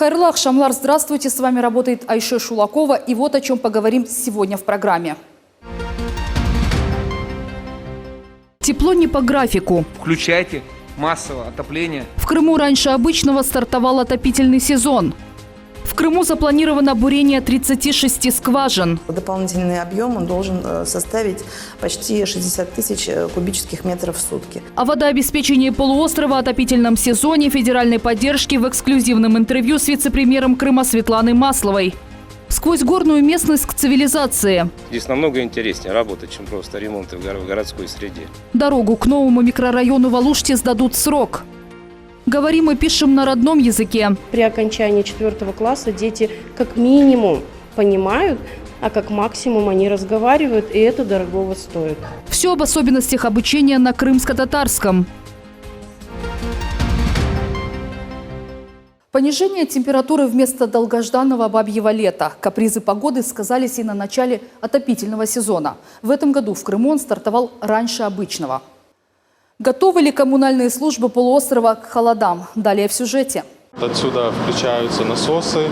Хайрлы Ахшамлар, здравствуйте, с вами работает Айше Шулакова, и вот о чем поговорим сегодня в программе. Тепло не по графику. Включайте массовое отопление. В Крыму раньше обычного стартовал отопительный сезон. В Крыму запланировано бурение 36 скважин. Дополнительный объем он должен составить почти 60 тысяч кубических метров в сутки. О водообеспечении полуострова, отопительном сезоне, федеральной поддержке в эксклюзивном интервью с вице-премьером Крыма Светланой Масловой. Сквозь горную местность к цивилизации. Здесь намного интереснее работать, чем просто ремонты в городской среде. Дорогу к новому микрорайону Валушти сдадут в срок. Говорим и пишем на родном языке. При окончании 4 класса дети как минимум понимают, а как максимум они разговаривают, и это дорогого стоит. Все об особенностях обучения на крымско-татарском. Понижение температуры вместо долгожданного бабьего лета. Капризы погоды сказались и на начале отопительного сезона. В этом году в Крыму он стартовал раньше обычного. Готовы ли коммунальные службы полуострова к холодам? Далее в сюжете. Отсюда включаются насосы,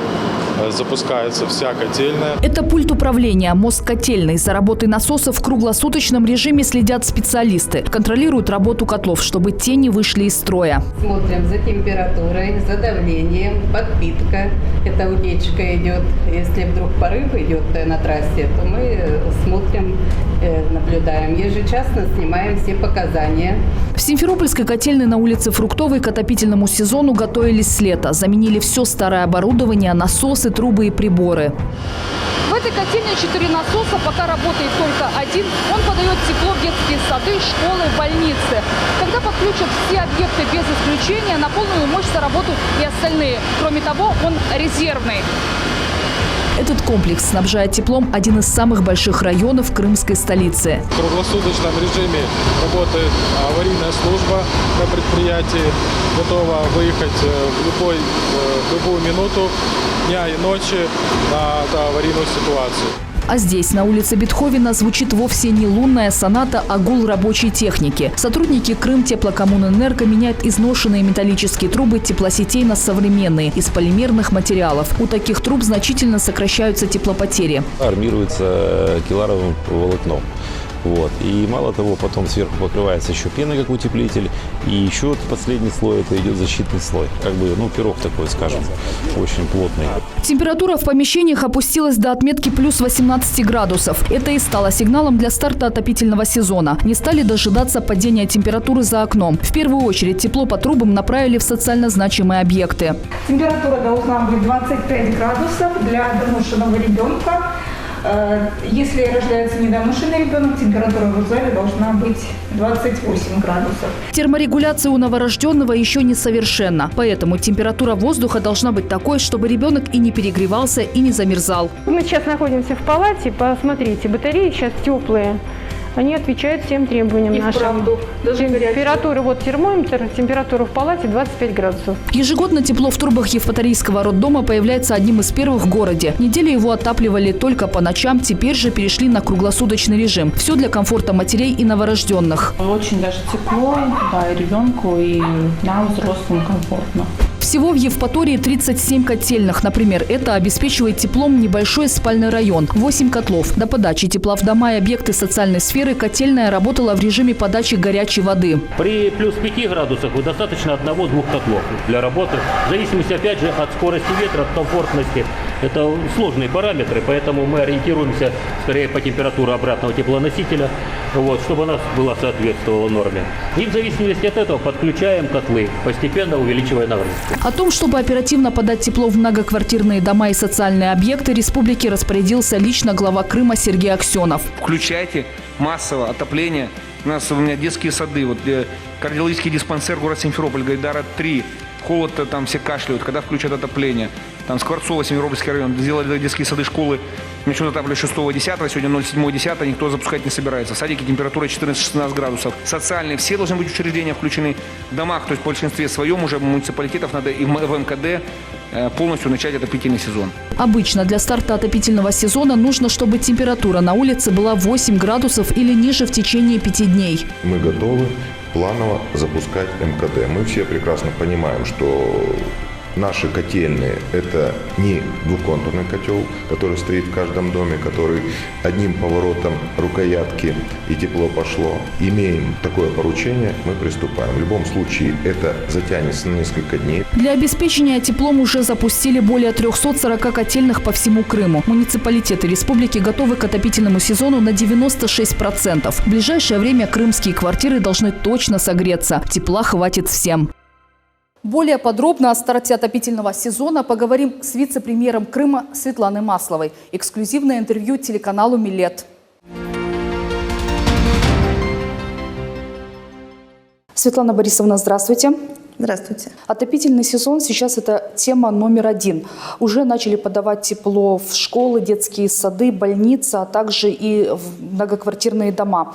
запускается вся котельная. Это пульт управления, мозг котельной. За работой насосов в круглосуточном режиме следят специалисты. Контролируют работу котлов, чтобы те не вышли из строя. Смотрим за температурой, за давлением, подпитка. Это утечка идет. Если вдруг порыв идет на трассе, то мы смотрим, наблюдаем. Ежечасно снимаем все показания. В Симферопольской котельной на улице Фруктовой к отопительному сезону готовились с лета. Заменили все старое оборудование, насосы, трубы и приборы. В этой котельне 4 насоса, пока работает только один. Он подает тепло в детские сады, школы, больницы. Когда подключат все объекты без исключения, на полную мощь заработают и остальные. Кроме того, он резервный. Этот комплекс снабжает теплом один из самых больших районов крымской столицы. В круглосуточном режиме работает аварийная служба на предприятии. Готова выехать в любую минуту дня и ночи на аварийную ситуацию. А здесь, на улице Бетховена, звучит вовсе не лунная соната, а гул рабочей техники. Сотрудники Крымтеплокоммунэнерго меняют изношенные металлические трубы теплосетей на современные, из полимерных материалов. У таких труб значительно сокращаются теплопотери. Армируется кевларовым волокном. Вот. И мало того, потом сверху покрывается еще пеной, как утеплитель. И еще последний слой, это идет защитный слой. Как бы, пирог такой, скажем, очень плотный. Температура в помещениях опустилась до отметки плюс 18 градусов. Это и стало сигналом для старта отопительного сезона. Не стали дожидаться падения температуры за окном. В первую очередь тепло по трубам направили в социально значимые объекты. Температура должна быть 25 градусов для доношенного ребенка. Если рождается недоношенный ребенок, температура в зале должна быть 28 градусов. Терморегуляция у новорожденного еще не совершенна. Поэтому температура воздуха должна быть такой, чтобы ребенок и не перегревался, и не замерзал. Мы сейчас находимся в палате, посмотрите, батареи сейчас теплые. Они отвечают всем требованиям нашим. Температура, вот термометр, температура в палате 25 градусов. Ежегодно тепло в трубах Евпаторийского роддома появляется одним из первых в городе. Неделю его отапливали только по ночам, теперь же перешли на круглосуточный режим. Все для комфорта матерей и новорожденных. Очень даже тепло, да, и ребенку, и нам, взрослым, комфортно. Всего в Евпатории 37 котельных. Например, это обеспечивает теплом небольшой спальный район. 8 котлов. До подачи тепла в дома и объекты социальной сферы котельная работала в режиме подачи горячей воды. При плюс 5 градусах достаточно 1-2 котлов для работы. В зависимости, опять же, от скорости ветра, от комфортности. Это сложные параметры, поэтому мы ориентируемся скорее по температуре обратного теплоносителя, чтобы она соответствовала норме. И в зависимости от этого подключаем котлы, постепенно увеличивая нагрузку. О том, чтобы оперативно подать тепло в многоквартирные дома и социальные объекты, республики распорядился лично глава Крыма Сергей Аксенов. Включайте массовое отопление. У меня детские сады, кардиологический диспансер город Симферополь, Гайдара 3. Холод, там все кашляют, когда включат отопление. Там Скворцово, Симферопольский район, сделали детские сады, школы. Начнут отапливать 6-10, сегодня 0,7-10, никто запускать не собирается. В садике температура 14-16 градусов. Социальные все должны быть учреждения включены. В домах, то есть в большинстве своем уже муниципалитетов надо и в МКД полностью начать отопительный сезон. Обычно для старта отопительного сезона нужно, чтобы температура на улице была 8 градусов или ниже в течение 5 дней. Мы готовы планово запускать МКД. Мы все прекрасно понимаем, что наши котельные – это не двухконтурный котел, который стоит в каждом доме, который одним поворотом рукоятки и тепло пошло. Имеем такое поручение, мы приступаем. В любом случае это затянется на несколько дней. Для обеспечения теплом уже запустили более 340 котельных по всему Крыму. Муниципалитеты республики готовы к отопительному сезону на 96%. В ближайшее время крымские квартиры должны точно согреться. Тепла хватит всем. Более подробно о старте отопительного сезона поговорим с вице-премьером Крыма Светланой Масловой. Эксклюзивное интервью телеканалу «Милет». Светлана Борисовна, здравствуйте. Здравствуйте. Отопительный сезон сейчас это тема номер один. Уже начали подавать тепло в школы, детские сады, больницы, а также и в многоквартирные дома.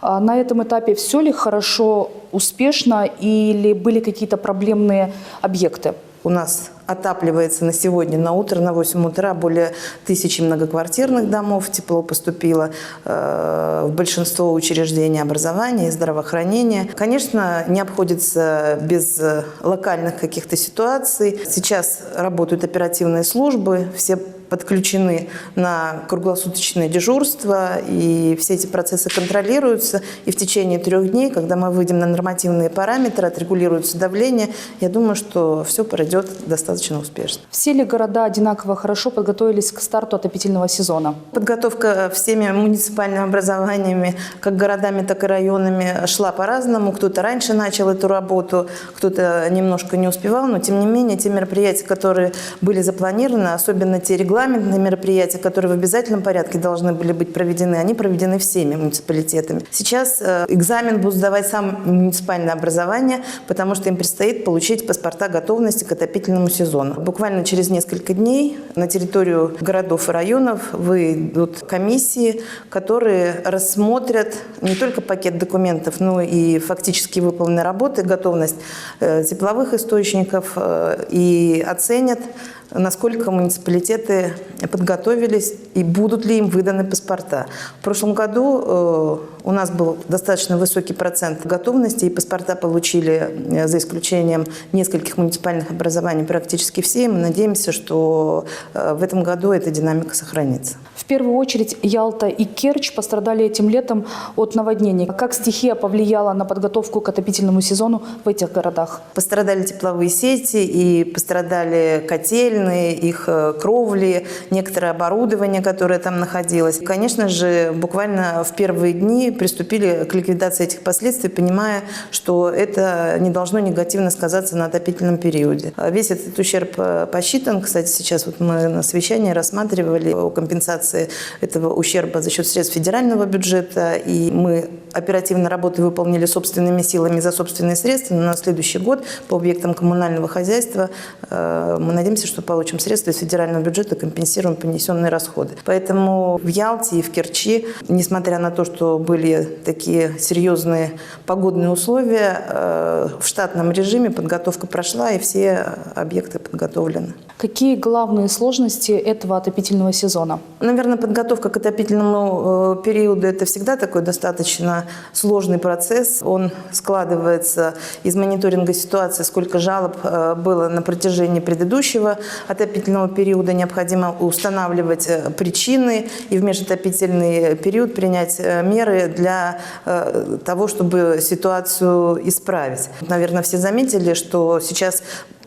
На этом этапе все ли хорошо, успешно или были какие-то проблемные объекты? У нас отапливается на сегодня, на утро, на 8 утра более 1000 многоквартирных домов. Тепло поступило в большинство учреждений образования и здравоохранения. Конечно, не обходится без локальных каких-то ситуаций. Сейчас работают оперативные службы, все подключены на круглосуточное дежурство, и все эти процессы контролируются. И в течение 3 дней, когда мы выйдем на нормативные параметры, отрегулируется давление, я думаю, что все пройдет достаточно успешно. Все ли города одинаково хорошо подготовились к старту отопительного сезона? Подготовка всеми муниципальными образованиями, как городами, так и районами, шла по-разному. Кто-то раньше начал эту работу, кто-то немножко не успевал, но тем не менее те мероприятия, которые были запланированы, особенно те регламентные мероприятия, которые в обязательном порядке должны были быть проведены, они проведены всеми муниципалитетами. Сейчас экзамен будут сдавать сам муниципальное образование, потому что им предстоит получить паспорта готовности к отопительному сезону. Буквально через несколько дней на территорию городов и районов выйдут комиссии, которые рассмотрят не только пакет документов, но и фактически выполненные работы, готовность тепловых источников и оценят, насколько муниципалитеты подготовились и будут ли им выданы паспорта. В прошлом году у нас был достаточно высокий процент готовности, и паспорта получили, за исключением нескольких муниципальных образований, практически все. И мы надеемся, что в этом году эта динамика сохранится. В первую очередь Ялта и Керчь пострадали этим летом от наводнений. Как стихия повлияла на подготовку к отопительному сезону в этих городах? Пострадали тепловые сети и пострадали котельные, их кровли, некоторое оборудование, которое там находилось. И, конечно же, буквально в первые дни приступили к ликвидации этих последствий, понимая, что это не должно негативно сказаться на отопительном периоде. Весь этот ущерб посчитан. Кстати, сейчас вот мы на совещании рассматривали о компенсации этого ущерба за счет средств федерального бюджета, и мы оперативно работы выполнили собственными силами за собственные средства. Но на следующий год по объектам коммунального хозяйства мы надеемся, что получим средства из федерального бюджета, компенсируем понесенные расходы. Поэтому в Ялте и в Керчи, несмотря на то, что были такие серьезные погодные условия, в штатном режиме подготовка прошла, и все объекты подготовлены. Какие главные сложности этого отопительного сезона? Наверное, подготовка к отопительному периоду – это всегда такой достаточно сложный процесс. Он складывается из мониторинга ситуации, сколько жалоб было на протяжении предыдущего отопительного периода. Необходимо устанавливать причины и в межотопительный период принять меры для того, чтобы ситуацию исправить. Наверное, все заметили, что сейчас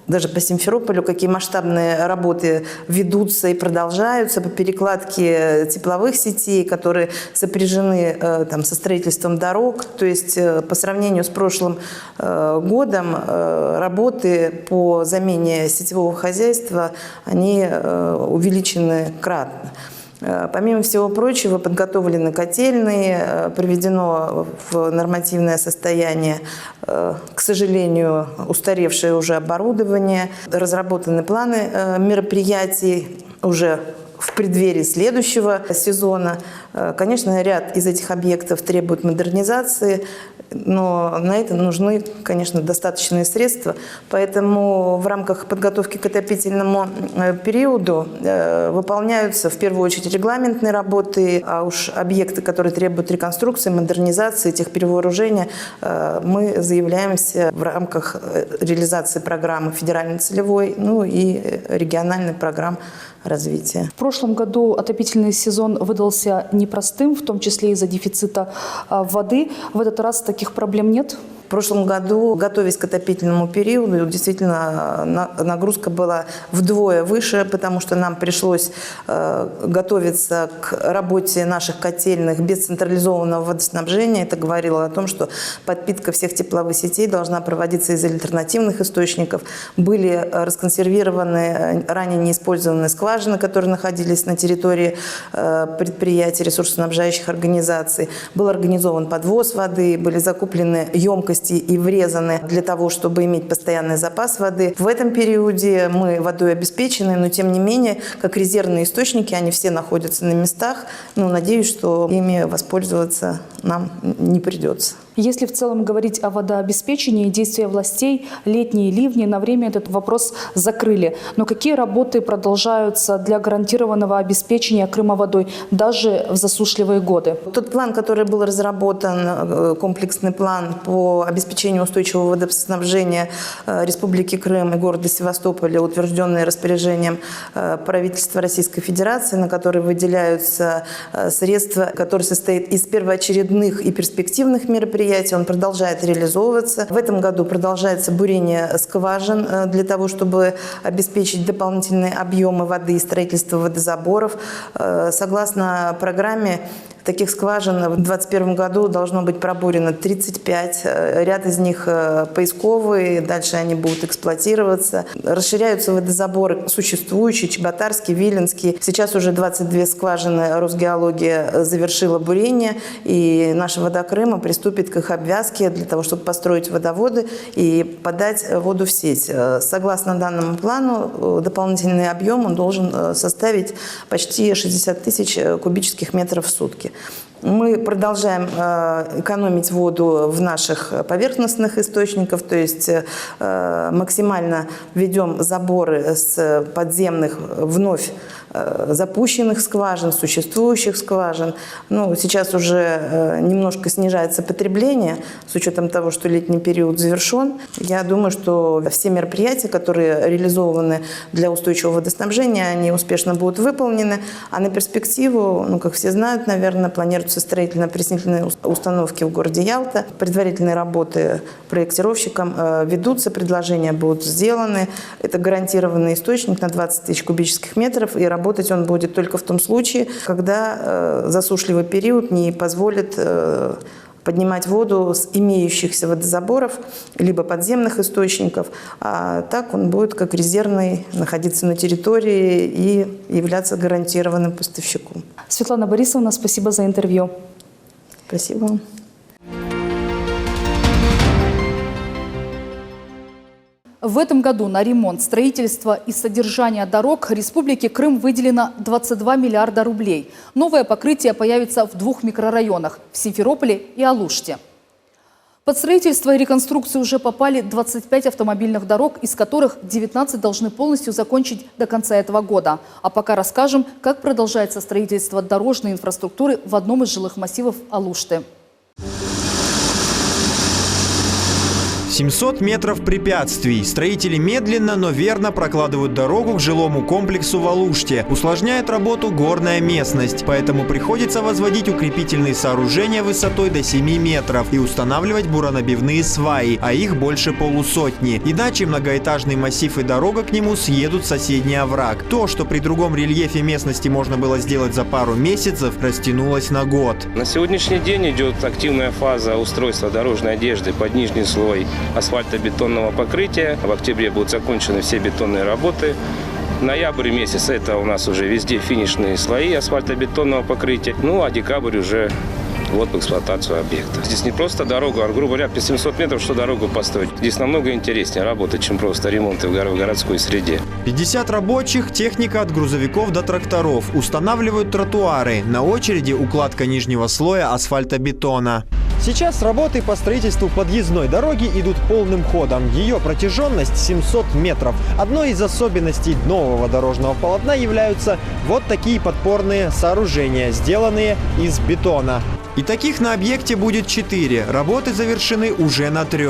даже по Симферополю какие масштабные работы ведутся и продолжаются по перекладке тепловых сетей, которые сопряжены со строительством дорог. То есть по сравнению с прошлым годом работы по замене сетевого хозяйства, они увеличены кратно. Помимо всего прочего, подготовлены котельные, приведено в нормативное состояние, к сожалению, устаревшее уже оборудование, разработаны планы мероприятий уже в преддверии следующего сезона. Конечно, ряд из этих объектов требует модернизации, но на это нужны, конечно, достаточные средства. Поэтому в рамках подготовки к отопительному периоду выполняются в первую очередь регламентные работы, а уж объекты, которые требуют реконструкции, модернизации, техперевооружения, мы заявляемся в рамках реализации программы федеральной целевой, ну и региональной программ развития. В прошлом году отопительный сезон выдался непростым, в том числе из-за дефицита воды. В этот раз таких проблем нет? В прошлом году, готовясь к отопительному периоду, действительно нагрузка была вдвое выше, потому что нам пришлось готовиться к работе наших котельных без централизованного водоснабжения. Это говорило о том, что подпитка всех тепловых сетей должна проводиться из альтернативных источников. Были расконсервированы ранее неиспользованные скважины, которые находились на территории предприятий, ресурсоснабжающих организаций. Был организован подвоз воды, были закуплены емкости и врезаны для того, чтобы иметь постоянный запас воды. В этом периоде мы водой обеспечены, но тем не менее, как резервные источники, они все находятся на местах. Надеюсь, что ими воспользоваться нам не придется. Если в целом говорить о водообеспечении, действия властей, летние ливни на время этот вопрос закрыли. Но какие работы продолжаются для гарантированного обеспечения Крыма водой даже в засушливые годы? Тот план, который был разработан, комплексный план по обеспечению устойчивого водоснабжения Республики Крым и города Севастополя, утвержденный распоряжением правительства Российской Федерации, на который выделяются средства, который состоит из первоочередных и перспективных мероприятий, он продолжает реализовываться. В этом году продолжается бурение скважин для того, чтобы обеспечить дополнительные объемы воды и строительство водозаборов. Согласно программе, таких скважин в 2021 году должно быть пробурено 35. Ряд из них поисковые, дальше они будут эксплуатироваться. Расширяются водозаборы существующие, Чеботарский, Виленский. Сейчас уже 22 скважины Росгеология завершила бурение, и наша вода Крыма приступит к их обвязке для того, чтобы построить водоводы и подать воду в сеть. Согласно данному плану, дополнительный объем он должен составить почти 60 тысяч кубических метров в сутки. Мы продолжаем экономить воду в наших поверхностных источниках, то есть максимально ведем заборы с подземных вновь запущенных скважин, существующих скважин. Сейчас уже немножко снижается потребление с учетом того, что летний период завершен. Я думаю, что все мероприятия, которые реализованы для устойчивого водоснабжения, они успешно будут выполнены. А на перспективу, как все знают, наверное, планируются строительно-опреснительные установки в городе Ялта. Предварительные работы проектировщикам ведутся, предложения будут сделаны. Это гарантированный источник на 20 тысяч кубических метров, и работать он будет только в том случае, когда засушливый период не позволит поднимать воду с имеющихся водозаборов, либо подземных источников, а так он будет как резервный находиться на территории и являться гарантированным поставщиком. Светлана Борисовна, спасибо за интервью. Спасибо вам. В этом году на ремонт, строительство и содержание дорог Республики Крым выделено 22 миллиарда рублей. Новое покрытие появится в 2 микрорайонах – в Симферополе и Алуште. Под строительство и реконструкцию уже попали 25 автомобильных дорог, из которых 19 должны полностью закончить до конца этого года. А пока расскажем, как продолжается строительство дорожной инфраструктуры в одном из жилых массивов Алушты. 700 метров препятствий. Строители медленно, но верно прокладывают дорогу к жилому комплексу в Алуште. Усложняет работу горная местность, поэтому приходится возводить укрепительные сооружения высотой до 7 метров и устанавливать буронабивные сваи, а их больше полусотни. Иначе многоэтажный массив и дорога к нему съедут в соседний овраг. То, что при другом рельефе местности можно было сделать за пару месяцев, растянулось на год. На сегодняшний день идет активная фаза устройства дорожной одежды под нижний слой асфальтобетонного покрытия. В октябре будут закончены все бетонные работы. Ноябрь месяц — это у нас уже везде финишные слои асфальтобетонного покрытия. А декабрь уже ввод в эксплуатацию объекта. Здесь не просто дорогу, а, грубо говоря, 700 метров, что дорогу построить. Здесь намного интереснее работать, чем просто ремонты в городской среде. 50 рабочих, техника от грузовиков до тракторов. Устанавливают тротуары. На очереди укладка нижнего слоя асфальтобетона. Сейчас работы по строительству подъездной дороги идут полным ходом. Ее протяженность 700 метров. Одной из особенностей нового дорожного полотна являются вот такие подпорные сооружения, сделанные из бетона. И таких на объекте будет 4. Работы завершены уже на 3.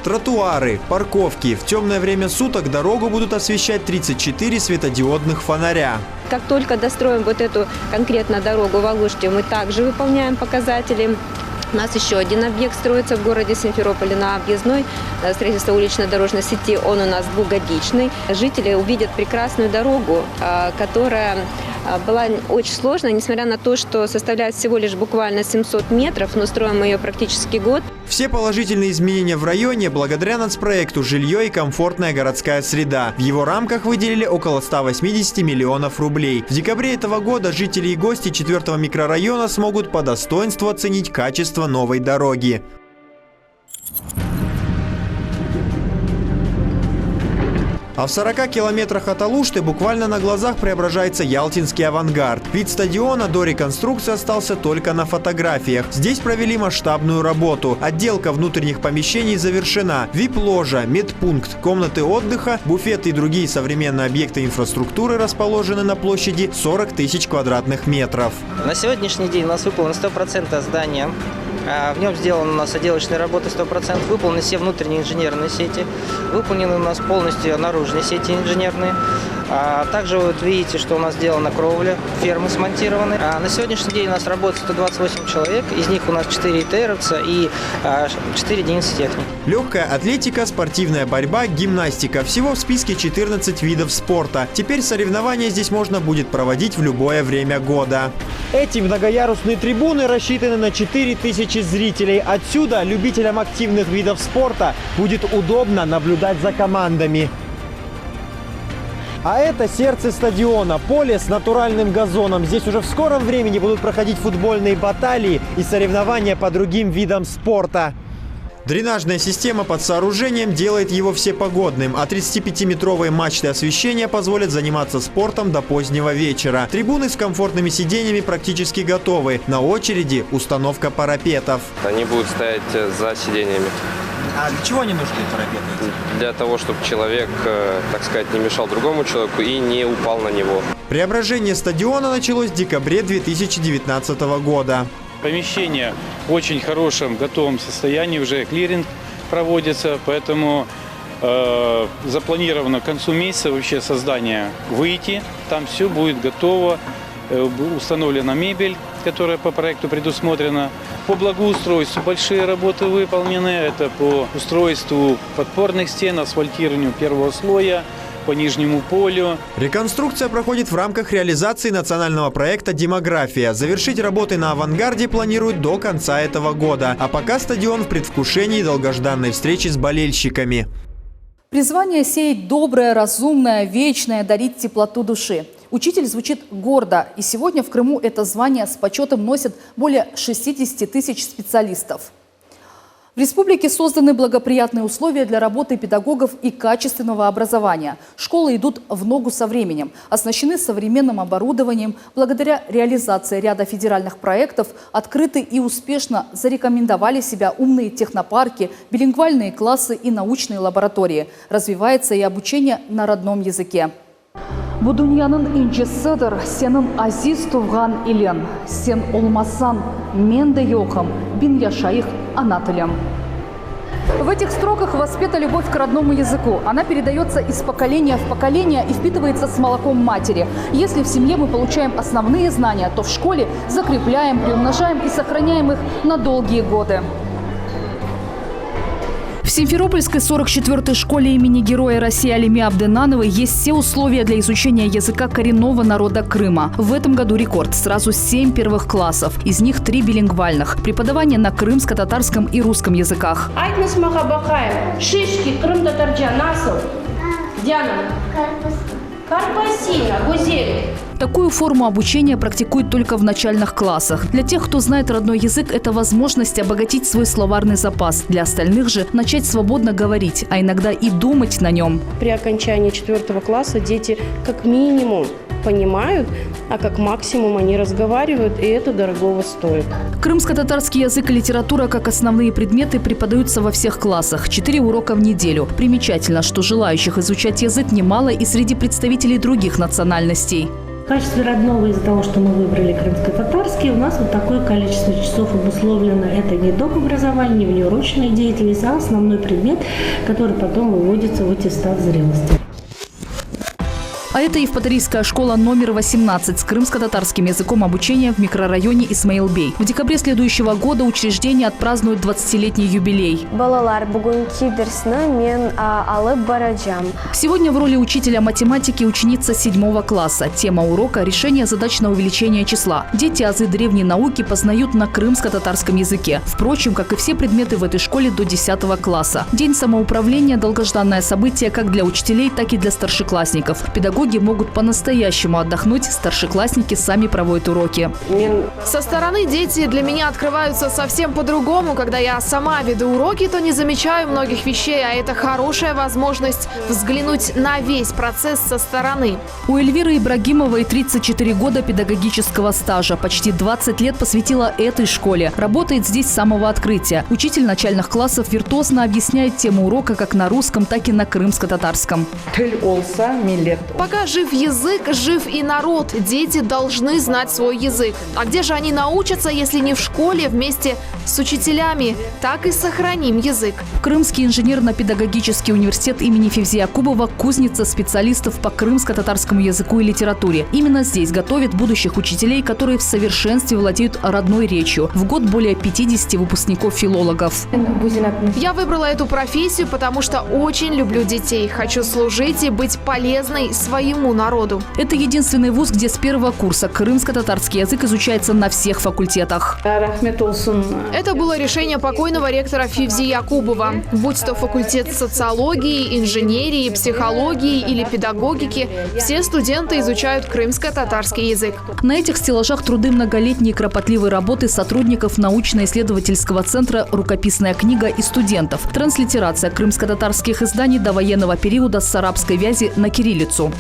Тротуары, парковки. В темное время суток дорогу будут освещать 34 светодиодных фонаря. Как только достроим вот эту конкретно дорогу в Алуште, мы также выполняем показатели. У нас еще один объект строится в городе Симферополе на объездной строительство улично-дорожной сети. Он у нас двухгодичный. Жители увидят прекрасную дорогу, которая была очень сложной, несмотря на то, что составляет всего лишь буквально 700 метров, но строим мы ее практически год. Все положительные изменения в районе благодаря нацпроекту «Жилье и комфортная городская среда». В его рамках выделили около 180 миллионов рублей. В декабре этого года жители и гости 4-го микрорайона смогут по достоинству оценить качество новой дороги. А в 40 километрах от Алушты буквально на глазах преображается ялтинский авангард. Вид стадиона до реконструкции остался только на фотографиях. Здесь провели масштабную работу. Отделка внутренних помещений завершена. ВИП-ложа, медпункт, комнаты отдыха, буфеты и другие современные объекты инфраструктуры расположены на площади 40 тысяч квадратных метров. На сегодняшний день у нас выполнено 100% здания. В нем сделаны у нас отделочные работы 100%, выполнены все внутренние инженерные сети, выполнены у нас полностью наружные сети инженерные. Также вот видите, что у нас сделана кровля, фермы смонтированы. На сегодняшний день у нас работает 128 человек, из них у нас 4 ИТРовца и 4 единицы техники. Легкая атлетика, спортивная борьба, гимнастика. Всего в списке 14 видов спорта. Теперь соревнования здесь можно будет проводить в любое время года. Эти многоярусные трибуны рассчитаны на 4000 зрителей. Отсюда любителям активных видов спорта будет удобно наблюдать за командами. А это сердце стадиона, поле с натуральным газоном. Здесь уже в скором времени будут проходить футбольные баталии и соревнования по другим видам спорта. Дренажная система под сооружением делает его всепогодным, а 35-метровые мачты освещения позволят заниматься спортом до позднего вечера. Трибуны с комфортными сиденьями практически готовы. На очереди установка парапетов. Они будут стоять за сиденьями. А для чего они нужны, парапеты? Для того, чтобы человек, так сказать, не мешал другому человеку и не упал на него. Преображение стадиона началось в декабре 2019 года. Помещение в очень хорошем, готовом состоянии, уже клиринг проводится, поэтому запланировано к концу месяца вообще создание выйти. Там все будет готово, установлена мебель, которая по проекту предусмотрена. По благоустройству большие работы выполнены. Это по устройству подпорных стен, асфальтированию первого слоя, по нижнему полю. Реконструкция проходит в рамках реализации национального проекта «Демография». Завершить работы на авангарде планируют до конца этого года. А пока стадион в предвкушении долгожданной встречи с болельщиками. Призвание сеять доброе, разумное, вечное, дарить теплоту души. Учитель звучит гордо, и сегодня в Крыму это звание с почетом носят более 60 тысяч специалистов. В республике созданы благоприятные условия для работы педагогов и качественного образования. Школы идут в ногу со временем, оснащены современным оборудованием. Благодаря реализации ряда федеральных проектов открыты и успешно зарекомендовали себя умные технопарки, билингвальные классы и научные лаборатории. Развивается и обучение на родном языке. Будуньянын инче сыдыр, сенің азиз туған илен. Сен олмасан, мен де йоқым, бин яшайық ана тілем. В этих строках воспета любовь к родному языку. Она передается из поколения в поколение и впитывается с молоком матери. Если в семье мы получаем основные знания, то в школе закрепляем, приумножаем и сохраняем их на долгие годы. В Симферопольской 44-й школе имени Героя России Алими Абденановой есть все условия для изучения языка коренного народа Крыма. В этом году рекорд – сразу 7 первых классов, из них 3 билингвальных. Преподавание на крымско-татарском и русском языках. Шишки, Крым, Татарджан, Насыл. Диана. Карпасина, гузель. Такую форму обучения практикуют только в начальных классах. Для тех, кто знает родной язык, это возможность обогатить свой словарный запас. Для остальных же начать свободно говорить, а иногда и думать на нем. При окончании 4 класса дети как минимум понимают, а как максимум они разговаривают, и это дорогого стоит. Крымско-татарский язык и литература как основные предметы преподаются во всех классах. 4 урока в неделю. Примечательно, что желающих изучать язык немало и среди представителей других национальностей. В качестве родного, из-за того, что мы выбрали крымско-татарский, у нас вот такое количество часов обусловлено. Это не доп. Образование, не внеурочная деятельность, а основной предмет, который потом выводится в аттестат зрелости. А это Евпаторийская школа номер 18 с крымско-татарским языком обучения в микрорайоне Исмаилбей. В декабре следующего года учреждение отпразднует 20-летний юбилей. Сегодня в роли учителя математики ученица 7 класса. Тема урока – решение задач на увеличение числа. Дети азы древней науки познают на крымско-татарском языке. Впрочем, как и все предметы в этой школе до 10 класса. День самоуправления – долгожданное событие как для учителей, так и для старшеклассников. Педагоги могут по-настоящему отдохнуть, старшеклассники сами проводят уроки. Со стороны дети для меня открываются совсем по-другому. Когда я сама веду уроки, то не замечаю многих вещей, а это хорошая возможность взглянуть на весь процесс со стороны. У Эльвиры Ибрагимовой 34 года педагогического стажа. Почти 20 лет посвятила этой школе. Работает здесь с самого открытия. Учитель начальных классов виртуозно объясняет тему урока как на русском, так и на крымско-татарском. Пока жив язык, жив и народ. Дети должны знать свой язык. А где же они научатся, если не в школе вместе с учителями? Так и сохраним язык. Крымский инженерно-педагогический университет имени Февзи Якубова – кузница специалистов по крымско-татарскому языку и литературе. Именно здесь готовят будущих учителей, которые в совершенстве владеют родной речью. В год более 50 выпускников-филологов. Я выбрала эту профессию, потому что очень люблю детей. Хочу служить и быть полезной своему народу. Это единственный вуз, где с первого курса крымско-татарский язык изучается на всех факультетах. Это было решение покойного ректора Февзи Якубова. Будь то факультет социологии, инженерии, психологии или педагогики, все студенты изучают крымско-татарский язык. На этих стеллажах труды многолетней кропотливой работы сотрудников научно-исследовательского центра «Рукописная книга» и студентов. Транслитерация крымско-татарских изданий до военного периода с арабской вязи на кириллицу.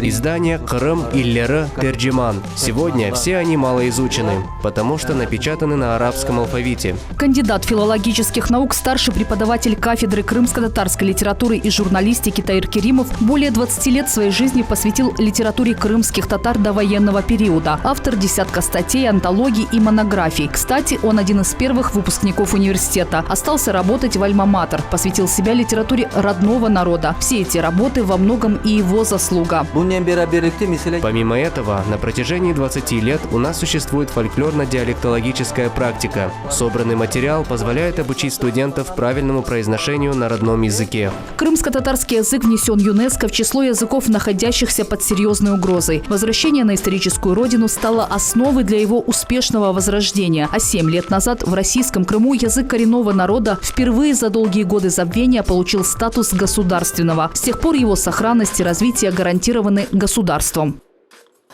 Издание «Крым Иллеры Терджиман». Сегодня все они малоизучены, потому что напечатаны на арабском алфавите. Кандидат филологических наук, старший преподаватель кафедры крымско-татарской литературы и журналистики Таир Керимов более 20 лет своей жизни посвятил литературе крымских татар до военного периода. Автор десятка статей, антологий и монографий. Кстати, он один из первых выпускников университета. Остался работать в Альма-Матер, посвятил себя литературе родного народа. Все эти работы во многом и его заслуга. Помимо этого, на протяжении 20 лет у нас существует фольклорно-диалектологическая практика. Собранный материал позволяет обучить студентов правильному произношению на родном языке. Крымско-татарский язык внесен ЮНЕСКО в число языков, находящихся под серьезной угрозой. Возвращение на историческую родину стало основой для его успешного возрождения. А 7 лет назад в российском Крыму язык коренного народа впервые за долгие годы забвения получил статус государственного. С тех пор его сохранность и развитие гарантированы государством.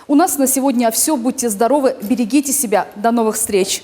У нас на сегодня все. Будьте здоровы, берегите себя. До новых встреч!